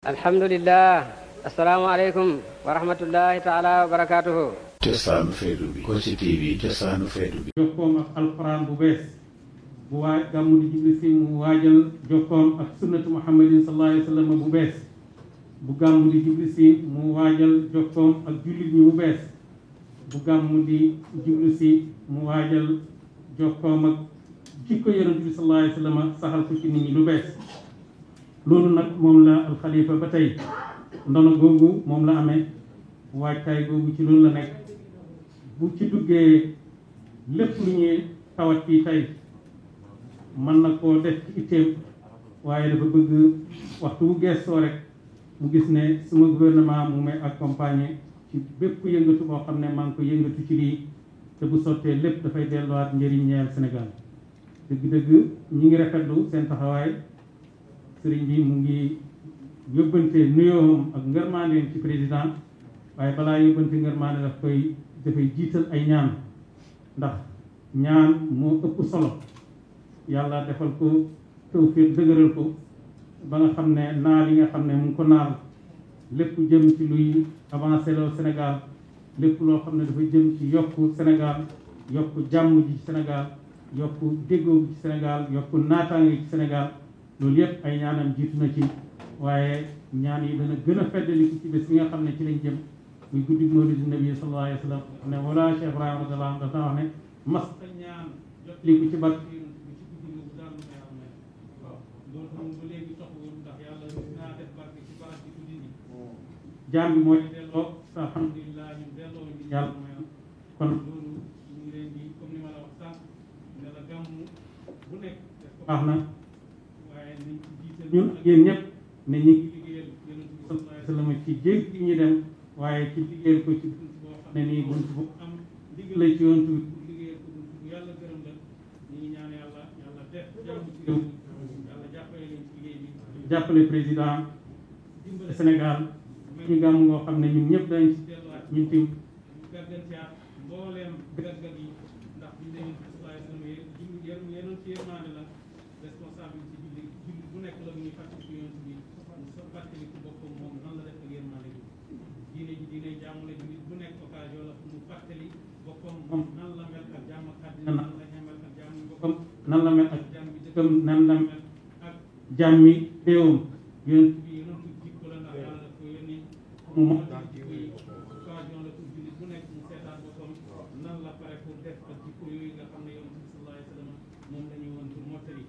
alhamdulillah asalaamaaleykum wa rahmatullahi taala wa barakaatuhu. cosaanu feetu bi Kossy TV cosaanu feetu bi. jokkoom ak alquran bu bees bu waaj gàmmu di jubli si mu waajal jokkoom ak sunnatu muhammadin sallallahu alayhi wa sallam bu bees bu gàmmu di jubli si mu waajal jokkoom ak jullit ñi bu bees bu gàmmu di jubli si mu waajal jokkoom ak jikko yonent bi sallallahu alayhi wa sallam saxal ko ci nit ñi lu bees. loolu nag moom la alxalifa ba tey ndono googu moom la amee waajtaay googu ci loolu la nekk bu ci duggee lépp lu ñuy tawat fii tey mën na koo def ci itteem waaye dafa bëgg waxtu bu geestoo rek mu gis ne suma gouvernement mu may accompagner ci bépp yëngatu boo xam ne maa ngi ko yëngatu ci lii te bu sottee lépp dafay delluwaat njëriñ ñeel Sénégal dëgg-dëgg ñi ngi rafetlu seen taxawaay. sëriñ bi mu ngi yóbbante nuyoom ak ngërmaandeem ci président waaye balaa yóbbante ngërmaande dafay jiital ay ñaan ndax ñaan moo ëpp solo yàlla defal ko tawfiq dëgëral ko ba nga xam ne naal yi nga xam ne mu ngi ko naal lépp jëm ci luy avancé loo Sénégal lépp loo xam ne dafa jëm ci yokku Sénégal yokku jàmm ji ci Sénégal yokku déggoo ci Sénégal yokku naataange ci Sénégal loolu yëpp ay ñaanam jiitu na ci waaye ñaan yi dana gën a feddaliku ci bés bi nga xam ne ci lañ jëm muy guddi mawlidu nabi sallallahu alayhi wa sallam ne wala Cheikh Ibrahima radiyallahu anhu dafa wax ne mas ta ñaan jotliku ci barke bi ci guddi googu daal lu may am ne waaw loolu xam ba léegi toxuwul ndax yàlla naa def barke ci barab bi guddi gi jaam bi mooy delloo alhamdulilah ñu delloo ñu yàlla may kon loolu ñu ngi leen di comme ni ma la wax sànq ne la gàmmu bu nekk def ko baax na ñun yéen ñëpp ne ñu ngi liggéeyal yonent bi sallallahu alayhi wa sallam ci jéeg gi ñu dem waaye ci liggéeyal ko ci bunt boo xam ne nii bunt bu am digg la ci yonent bi pour liggéeyal ko bunt bu yàlla gërëm la ñu ngi ñaan yàlla def jàmm ci réew yàlla jàppale leen ci liggéey bi jàppale président dimbale Sénégal ñu gàmm ngoo xam ne ñun ñëpp dañ ci delluwaat ñun tim ñu gàggantiwaat mbooleem gàggat yi ndax buñ ne yonent bi sallallahu alayhi wa sallam yenoon ci yërmande la responsabilité jullit bu nekk la muy fàttali ci yonent bi mu sa fàttali ci boppam moom nan la def ak yërmande bi diine jàmm la jullit bu nekk occasion la mu fàttali boppam moom nan la mel ak jàmm ak àddina nan la mel ak jàmm boppam nan la mel ak jàmm bi dëkkam nan la mel ak jàmmi réewam yonent bi jikko la ndax yàlla daf ko yónni mu moo tax jikko yi occasion la pour jullit bu nekk mu seetaat boppam nan la pare pour def ak jikko yooyu nga xam ne yonent bi sallallahu alayhi wa sallam moom la ñuy woon pour mottali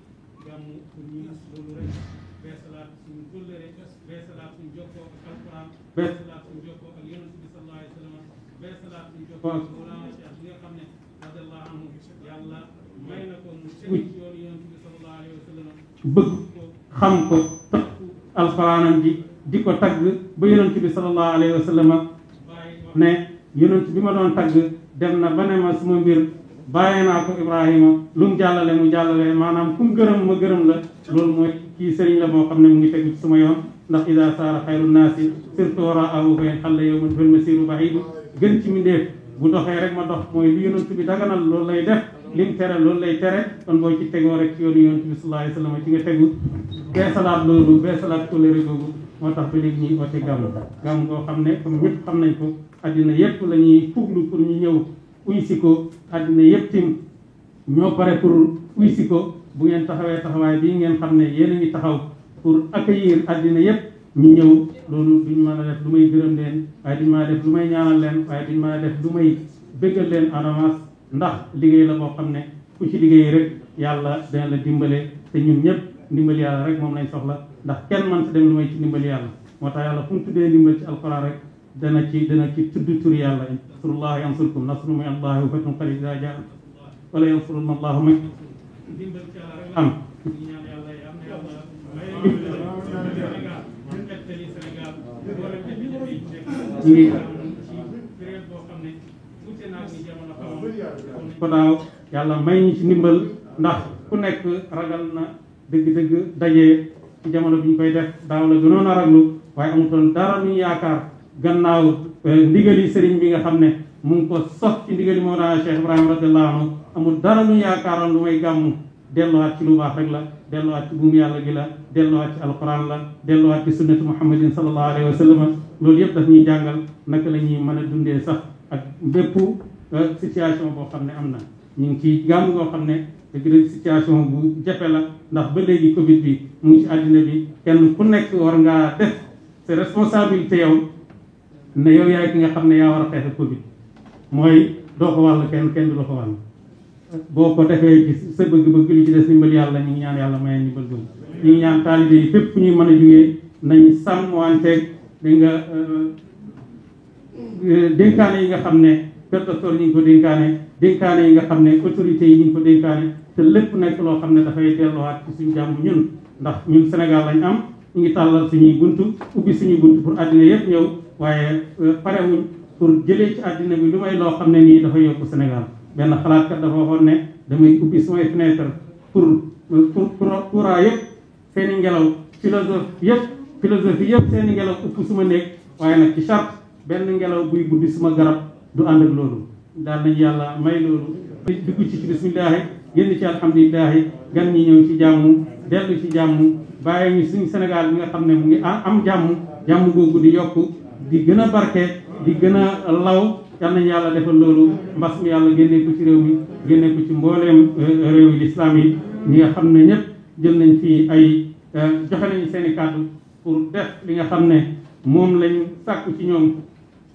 gàmmu pour ñu loolu rek beesalaat suñu kóllëre beesalaat suñu jokkoo ak alquran beesalaat suñu jokkoo ak yonent bi sallallahu alayhi wa sallam beesalaat suñu jokkoo ak Mawlana Cheikh bi nga xam ne radiyallahu anhu yàlla may na ko mu tegu ci yoonu yonent bi sallallahu alayhi wa sallam bëgg ko xam ko takku alquranam ji di ko tagg ba yonent bi sallallahu alayhi wa sallam bàyyi ne yonent bi ma doon tagg dem na ba ne ma suma mbir bàyyi naa ko Ibrahima lu mu jàllale mu jàllale maanaam ku mu gërëm ma gërëm la loolu mooy kii sëriñ la boo xam ne mu ngi tegu ci sama yoon ndax ida saara xayru naasi surtout raahu fa xalla yowman fil masiru bahidu gën ci mindeef bu doxee rek ma dox mooy li yonent bi daganal loolu lay def lim tere loolu lay tere kon boo ci tegoo rek ci yoonu yonent bi sallallahu alayhi wa sallam ci nga tegu beesalaat loolu beesalaat kóllëre googu moo tax ba léegi ñuy oote gàmm goo xam ne comme ñëpp xam nañ ko addina yépp la ñuy fuglu pour ñu ñëw uy si ko àddina yëpp tim ñoo pare pour uy si ko bu ngeen taxawee taxawaay bii ngeen xam ne yéen a ngi taxaw pour accueillir àddina yëpp ñu ñëw loolu duñ mën a def lu may gërëm leen waaye duñ mën a def lu may ñaanal leen waaye duñ mën a def lu may béggal leen en avance ndax liggéey la boo xam ne ku ci liggéey rek yàlla dana la dimbale te ñun ñëpp ndimbali yàlla rek moom lañ soxla ndax kenn mën ta dem lu may ci ndimbali yàlla moo tax yàlla fu mu tuddee ndimbal ci alquran rek dana ci tudd turi yàlla yansurullaha yansurkum nasru min allahi wa fathun qarib idaa jaa wala yansurunna allahu man dimbal ci yàlla rek am ñaan yàlla am na yàlla may Sénégal ñu nettali Sénégal wala jafe-jafe yi nekk ci période boo xam ne wute naa ni jamono xamoon ko daaw yàlla may ñu ci ndimbal ndax ku nekk ragal na dëgg-dëgg dajee ci jamono bi ñu koy def daaw la gënoon a raglu waaye amutoon dara lu ñu yaakaar gannaaw ndigali sëriñ bi nga xam ne mu ngi ko sos ci ndigali Mawlana Cheikh Ibrahima radiyallahu anhu amul dara lu ñu yaakaaroon lu may gàmmu delluwaat ci lu baax rek la delluwaat ci buumu yàlla gi la delluwaat ci alquran la delluwaat ci sunnatu muhammadin sallallahu alayhi wa sallam loolu yëpp daf ñuy jàngal naka la ñuy mën a dundee sax ak bépp situation boo xam ne am na ñu ngi ci gàmm goo xam ne dëgg situation bu jafe la ndax ba léegi Covid bi mu ngi ci àddina bi kenn ku nekk war ngaa def sa responsabilité yow ne yow yaay ki nga xam ne yaa war a xeex ak Covid mooy doo ko wàll kenn du la ko wàll boo ko defee ci sa bëgg-bëgg li ci des ndimbal yàlla ñu ngi ñaan yàlla maye ndimbal gëm ñu ngi ñaan taalibe yi fépp fu ñuy mën a jugee nañ sàmm wanteeg di nga dénkaane yi nga xam ne kër docteur ñu ngi ko dénkaane yi nga xam ne autorités yi ñu ngi ko dénkaane te lépp nekk loo xam ne dafay delluwaat ci suñu jàmm ñun ndax ñun Sénégal lañ am ñu ngi tàllal suñuy buntu ubbi suñuy buntu pour àddina yëpp ñëw waaye parewuñ pour jëlee ci àddina bi lu may loo xam ne nii dafay yokku Sénégal benn xalaatkat dafa waxoon ne damay ubbi samay fenêtre pour courant yëpp seen i ngelaw philosophie yëpp seen i ngelaw upp suma néeg waaye nag ci charte benn ngelaw buy buddi suma garab du ànd ak loolu daal nañ yàlla may loolu dugg ci bismillahi génn ci alhamdulilahi gan ñi ñëw ci jàmm dellu ci jàmm bàyyi ñu suñu Sénégal bi nga xam ne mu ngi am jàmm googu di yokk di gën a barke di gën a law yal nañu yàlla defal loolu mbas mi yàlla génnee ko ci réew mi génnee ko ci mbooleem réew yi lislaam yi ñi nga xam ne ñëpp jël nañ fii ay joxe nañu seen i kàddu pour def li nga xam ne moom lañ sàkku ci ñoom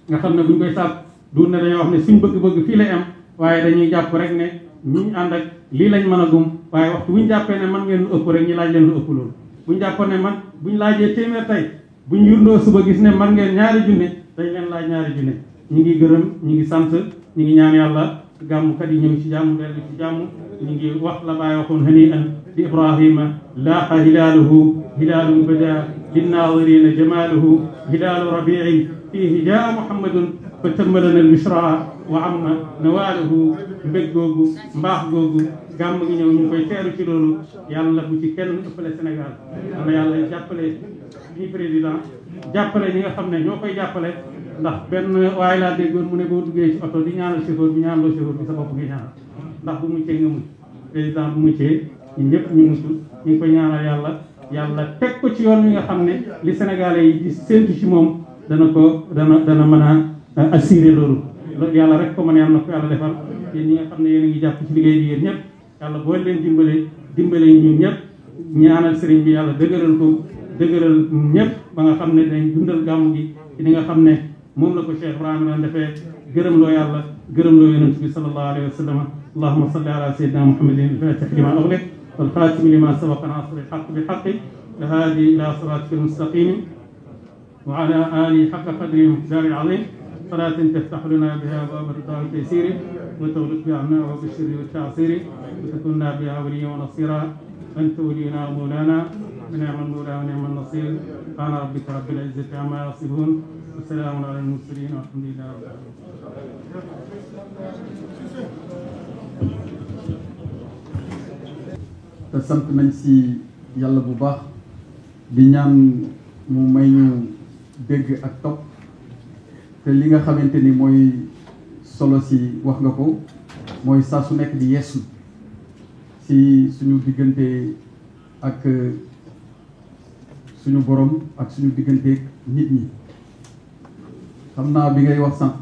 nga xam ne buñ koy sàkk du ne dañoo wax ne suñ bëgg-bëgg fii lay am waaye dañuy jàpp rek ne ñu ànd ak lii lañ mën a gum waaye waxtu buñ jàppee ne man ngeen lu ëpp rek ñu laaj leen lu ëpp loolu buñ jàppoon ne man buñ laajee téeméer tey buñ yundoo suba gis ne man ngeen ñaari junne dañ leen laaj ñaari junne ñu ngi gërëm ñu ngi sant ñu ngi ñaan yàlla gàmmkat yi ñëw ci jàmm dellu ci jàmm ñu ngi wax la bàyyi waxoon hani an di ibrahima laaqa hilaaluhu hilaalun bada linnaazirina jamaaluhu hilaalu rabiin fiihi jaa muhammadun fa tammalana albishra wa amma nawaaluhu mbég googu mbaax googu gàmm gi ñëw ñu ngi koy teeru ci loolu yàlla bu ci kenn ëppale Sénégal wala yàlla jàppale ñi président jàppale ñi nga xam ne ñoo koy jàppale ndax benn waaye laa déggoon mu ne boo duggee ci oto di ñaanal chauffeur bi ñaanaloo chauffeur bi sa bopp ngay ñaanal ndax bu muccee nga mucc président bu muccee ñun ñëpp ñu mucc ñu ngi koy ñaanal yàlla teg ko ci yoon wi nga xam ne li Sénégalais yi di séntu ci moom dana mën a assurer loolu yàlla rek ko mën yàlla na ko yàlla defal yéen ñi nga xam ne yéen a ngi jàpp ci liggéey bi yéen ñëpp yàlla boo leen dimbale ñun ñëpp ñaanal sëriñ bi yàlla dëgëral ñëpp ba nga xam ne dañ dundal gàmmu gi ci li nga xam ne moom la ko Cheikh Ibrahima doon defee gërëm loo yàlla gërëm loo yonent bi sallallahu alayhi wa sallam allahumma salli ala sayyidina muhammadin al-fatih lima ughliq wal khatim lima sabaqa nasir al-haqq bil haqq hadi ila siratika al-mustaqim wa ala alihi haqqa qadrihi wa miqdarihi al-azim صلاة تفتح لنا بها أبواب الرضا والتيسير وتغلق بها عنا أبواب الشر والتعسير وتكوننا بها وليا ونصيرا أنت ولينا ومولانا ونعم المولى ونعم النصير سبحان ربك رب العزة عما يصفون وسلام على المرسلين والحمد لله رب العالمين. te sant nañ si yàlla bu baax di ñaan mu may ñu dégg ak topp te li nga xamante ni mooy solo si wax nga ko mooy saa su nekk di yeesu si suñu diggante ak suñu borom ak suñu diggante nit ñi. xam naa bi ngay wax sànq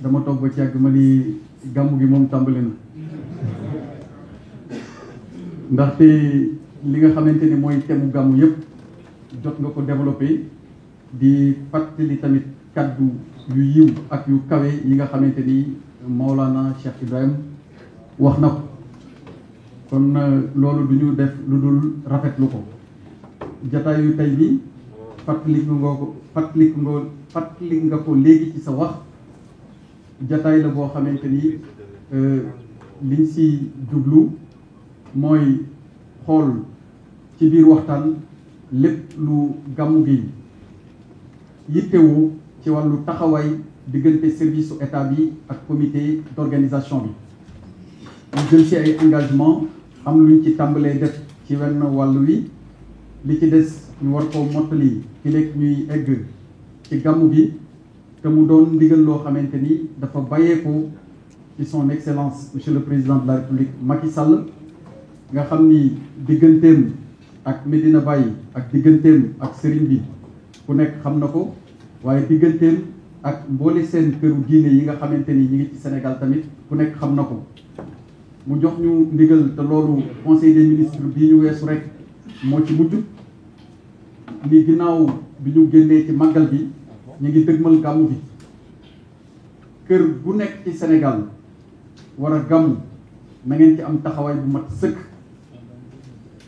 dama toog ba ci yàgg ma ni gàmmu gi moom tàmbali na ndaxte li nga xamante ni mooy thème gàmmu yëpp jot nga ko développé di fàttali tamit kaddu yu yiw ak yu kawe yi nga xamante ni Maolana Cheikh Ibrahim wax na ko kon loolu du ñu def lu dul rafetlu ko jataayu tey bi fàttali nga ko léegi ci sa wax jataay la boo xamante ni liñ si jublu mooy xool ci biir waxtaan lépp lu gàmmu gi yittewu ci wàllu taxawaay diggante service su état bi ak comité d'organisation bi ñu jël ci ay engagement am luñ ci tàmbalee def ci wenn wàll wi li ci des ñu war ko mottali ci léeg ñuy egg ci gàmmu gi te mu doon ndigal loo xamante ni dafa bàyyeekoo ci son excellence monsieur le président de la république Macky Sall nga xam ni digganteem ak Medina Baye ak digganteem ak sëriñ bi ku nekk xam na ko, waaye digganteem ak mboole seen këru diine yi nga xamante ni ñi ngi ci Sénégal tamit ku nekk xam na ko. mu jox ñu ndigal te loolu conseil des ministres bii ñu weesu rek moo ci mujj ni ginnaaw bi ñu génnee ci màggal bi ñu ngi dëgmal gàmmu bi. kër bu nekk ci Sénégal war a gàmmu na ngeen ci am taxawaay bu mat sëkk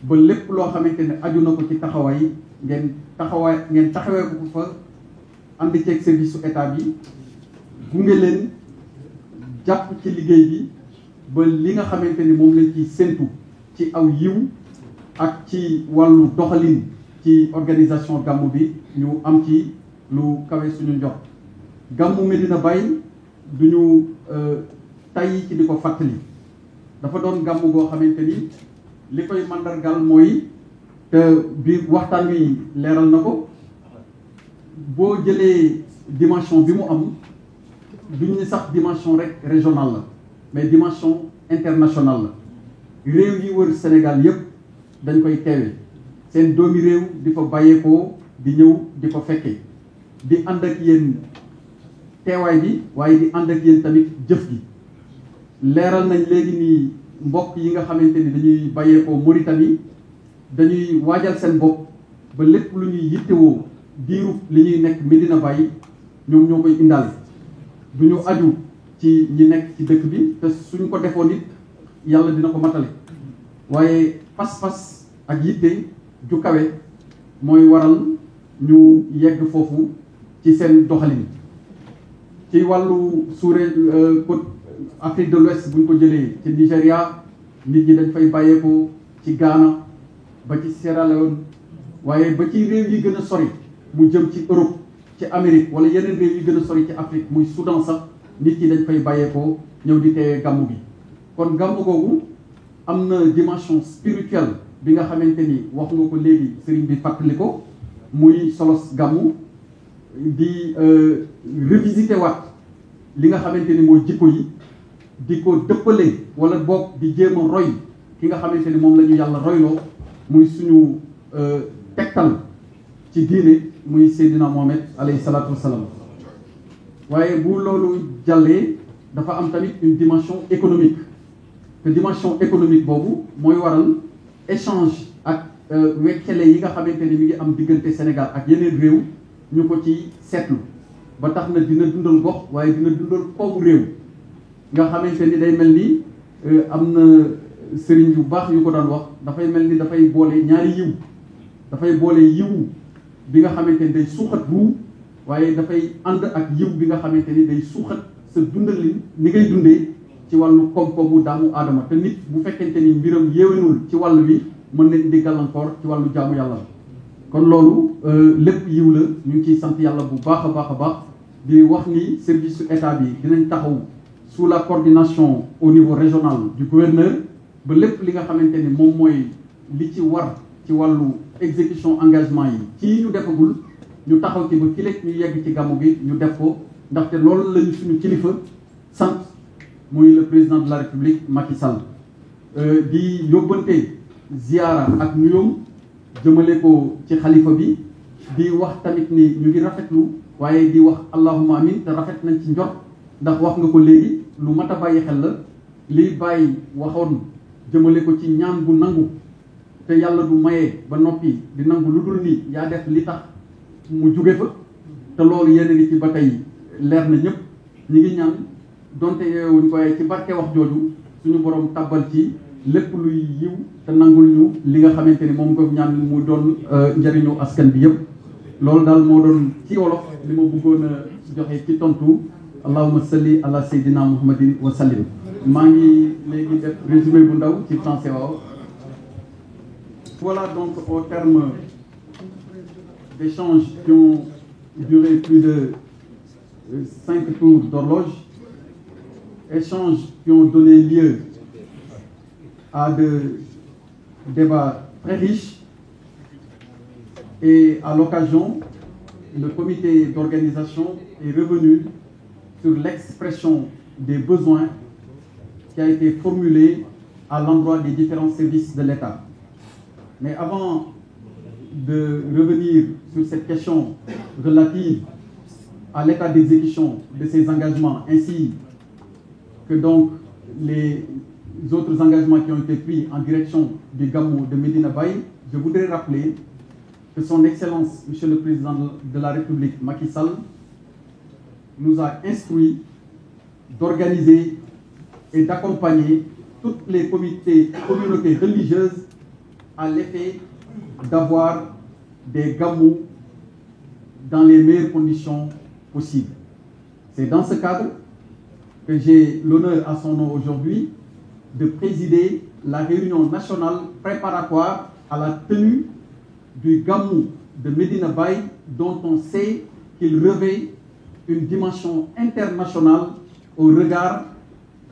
ba lépp loo xamante ne aju na ko ci taxawaay ngeen taxawee ko fa ànd ceeg service su état bi gunge leen jàpp ci liggéey bi ba li nga xamante ni moom lañ ci séntu ci aw yiw ak ci wàllu doxalin ci organisation gàmmu bi ñu am ci lu kawe suñu njort. gàmmu Medina Baye du ñu tay ci di ko fàttali dafa doon gàmmu goo xamante ni li koy mandargal mooy te bi waxtaan wi leeral na ko, boo jëlee dimension bi mu am duñ ni sax dimension rek régionale la mais dimension internationale la. réew yi wër Sénégal yépp dañ koy teewe, seen doomi réew di fa bàyyeekoo di ñëw di ko fekkee, di ànd ak yéen teewaay bi waaye di ànd ak yéen tamit jëf gi. leeral nañ léegi nii mbokk yi nga xamante ni dañuy bàyyeekoo Mauritanie dañuy waajal seen bopp ba lépp lu ñuy yittewoo diiru li ñuy nekk Medina Baye ñoom ñoo koy indaale. du ñu aju ci ñi nekk ci dëkk bi te suñ ko defoon nit yàlla dina ko matale, waaye pas-pas ak yitte ju kawe mooy waral ñu yegg foofu ci seen doxalin. ci wàllu côte Afrique de l'Ouest bu ñu ko jëlee ci Nigéria nit ñi dañ fay bàyyeekoo ci Ghana ba ci Sierra Leone, waaye ba ci réew yi gën a sori mu jëm ci Europe ci Amérique wala yeneen réew yi gën a sori ci Afrique muy Soudan sax nit ñi dañ fay bàyyeekoo ñëw di teewee gàmmu bi. kon gàmmu googu am na dimension spirituelle bi nga xamante ni wax nga ko léegi sëriñ bi fàttali ko, muy solos gàmmu di revisiter waat li nga xamante ni mooy jikko yi, di ko dëppale wala boog di jéem a roy ki nga xamante ni moom la ñu yàlla royloo muy suñu tegtal ci diine muy Seydina Mohamed alayhi salaatu wassalaam. waaye bu loolu jàllee dafa am tamit une dimension économique te dimension économique boobu mooy waral échange ak weccele yi nga xamante ni mi ngi am diggante Sénégal ak yeneen réew ñu ko ci seetlu ba tax na dina dundal gox waaye dina dundal koomu réew nga xamante ni day mel ni am na sëriñ yu baax yu ko daan wax dafay mel ni dafay boole ñaari yiw, dafay boole yiw bi nga xamante ni day suuxat ruu waaye dafay ànd ak yiw bi nga xamante ni day suuxat sa dundalin ni ngay dundee ci wàllu koom-koomu daamu aadama. te nit bu fekkente ni mbiram yéwénul ci wàll wi mën na indi gàllankoor ci wàllu jaamu yàlla. kon loolu lépp yiw la, ñu ngi ciy sant yàlla bu baax a baax a baax di wax ni service su état bi dinañ taxaw sous la coordination au niveau régional du gouverneur ba lépp li nga xamante ni moom mooy li ci war ci wàllu exécution engagement yi ci ñu defagul ñu taxaw ci ba kileeg ñu yegg ci gàmmu bi ñu def ko, ndaxte loolu lañu suñu kilifa sant muy le président de la République Macky Sall. di yóbbante ziyaara ak nuyoom jëmale ko ci xalifa bi, di wax tamit ni ñu ngi rafetlu waaye di wax allahumma amin te rafet nañ ci njort ndax wax nga ko léegi lu mat a bàyyi xel la liy bàyyi waxoon jëmale ko ci ñaan bu nangu te yàlla du mayee ba noppi di nangu lu dul ni yaa def li tax mu jóge fa, te loolu yéen a ngi ci ba tey leer na ñëpp. ñi ngi ñaan donte yeewuñ ko waaye ci barke wax jooju suñu borom tàbbal ci lépp luy yiw te nangul ñu li nga xamante ni moom ko ñaan mu doon njëriñu askan bi yëpp. loolu daal moo doon ci wolof li ma bëggoon a joxe ci tontu allahumma salli ala sayyidina muhammadin wa sallim. maa ngi léegi def résumé bu ndaw ci français waaw. Voilà donc au terme d'échanges qui ont duré plus de 5 tours d'horloge, échanges qui ont donné lieu à de débats très riches. Et à l'occasion, le comité d'organisation est revenu sur l'expression des besoins qui a été formulée à l'endroit des différents services de l'État. Mais avant de revenir sur cette question relative à l'état d'exécution de ces engagements, ainsi que donc les autres engagements qui ont été pris en direction du Gamou de Medina Baye, je voudrais rappeler que son Excellence, Monsieur le Président de la République, Macky Sall, nous a instruit d'organiser et d'accompagner toutes les communautés religieuses à l'effet d'avoir des gamous dans les meilleures conditions possibles. C'est dans ce cadre que j'ai l'honneur à son nom aujourd'hui de présider la réunion nationale préparatoire à la tenue du Gamou de Medina Baye, dont on sait qu'il revêt une dimension internationale au regard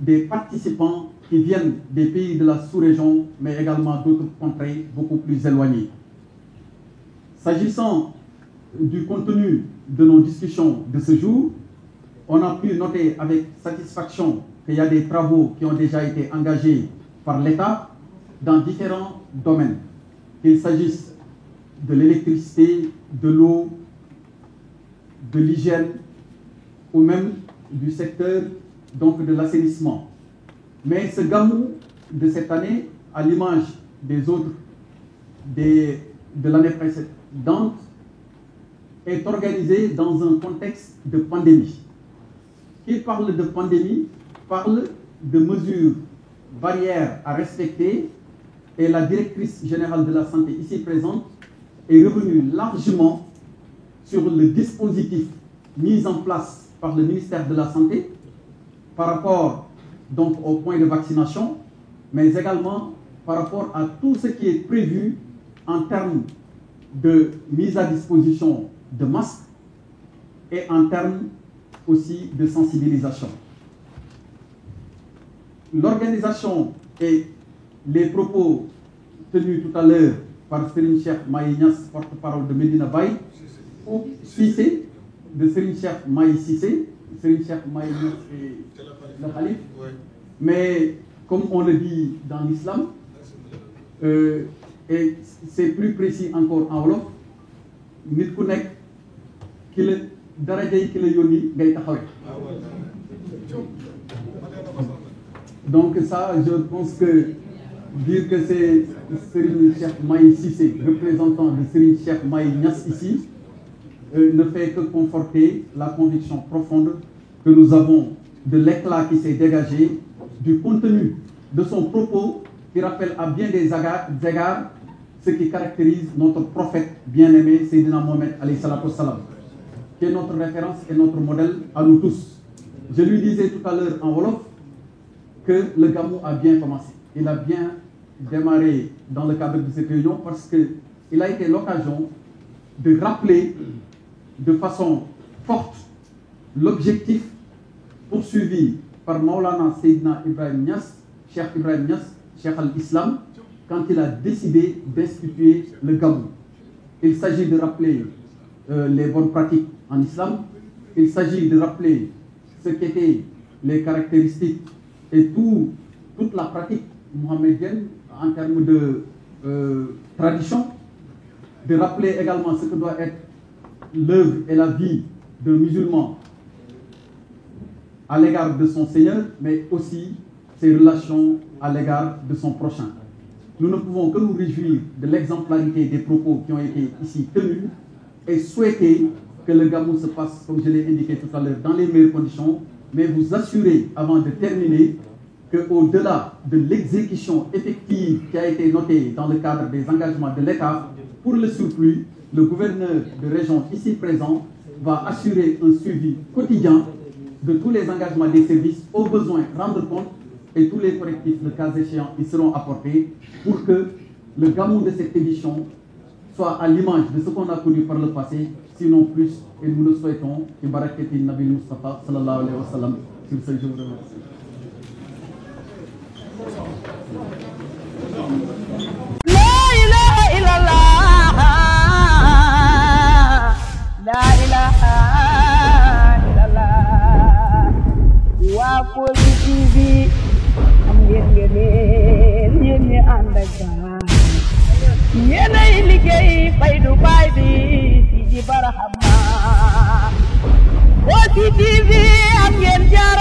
des participants qui viennent des pays de la sous-région, mais également d'autres contrées beaucoup plus éloignées. S'agissant du contenu de nos discussions de ce jour, on a pu noter avec satisfaction qu'il y a des travaux qui ont déjà été engagés par l'État dans différents domaines, qu'il s'agisse de l'électricité, de l'eau, de l'hygiène ou même du secteur donc de l'assainissement. Mais ce Gamou de cette année, à l'image des autres de l'année précédente, est organisé dans un contexte de pandémie. Qui parle de pandémie parle de mesures barrières à respecter, et la directrice générale de la santé ici présente est revenue largement sur le dispositif mis en place par le ministère de la Santé par rapport donc au point de vaccination, mais également par rapport à tout ce qui est prévu en termes de mise à disposition de masques et en termes aussi de sensibilisation. L'organisation et les propos tenus tout à l'heure par Serigne Cheikh Mahi Niass, porte-parole de Medina Baye, ou Cissé, de Serigne Cheikh Mahi Cissé, Serigne Cheikh Mahi Niass et le Khalif, mais comme on le dit dans l'islam, et c'est plus précis encore en wolof, nit ku nekk ki la daraja yi ki la yónni ngay taxawee. Donc ça, je pense que dire que c'est Serigne Cheikh Mahi Cissé, représentant de Serigne Cheikh Mahi Niass ici, ne fait que conforter la conviction profonde que nous avons de l'éclat qui s'est dégagé, du contenu de son propos qui rappelle à bien des égards ce qui caractérise notre prophète bien-aimé, Sayyidina Mohamed alayhi salatu wassalam, qui est notre référence et notre modèle à nous tous. Je lui disais tout à l'heure en wolof que le Gamou a bien commencé. Il a bien démarré dans le cadre de cette réunion parce qu'il a été l'occasion de rappeler de façon forte l'objectif poursuivi par Maulana Seydina Ibrahim Niass, Cheikh Ibrahim Niass, Cheikh al-Islam, quand il a décidé d'instituer le Gamou. Il s'agit de rappeler les bonnes pratiques en islam, il s'agit de rappeler ce qu'étaient les caractéristiques et toute la pratique mohammedienne en termes de tradition, de rappeler également ce que doit être l'œuvre et la vie d'un musulman à l'égard de son Seigneur, mais aussi ses relations à l'égard de son prochain. Nous ne pouvons que nous réjouir de l'exemplarité des propos qui ont été ici tenus et souhaiter que le Gamou se passe, comme je l'ai indiqué tout à l'heure, dans les meilleures conditions, mais vous assurer, avant de terminer, qu'au-delà de l'exécution effective qui a été notée dans le cadre des engagements de l'État, pour le surplus, le gouverneur de région ici présent va assurer un suivi quotidien de tous les engagements des services, au besoin rendre compte, et tous les correctifs, le cas échéant, ils seront apportés pour que le Gamou de cette édition soit à l'image de ce qu'on a connu par le passé, sinon plus, et nous le souhaitons, et barakati Nabi Mustafa sallallahu alayhi wa sallam, sur ce jour. La ilaha illallah, la ilaha illallah, wa Kossy TV am ngeen yéenay liggéey Faydu baay bi Sidi Barhama Kossy TV am ngeen jaar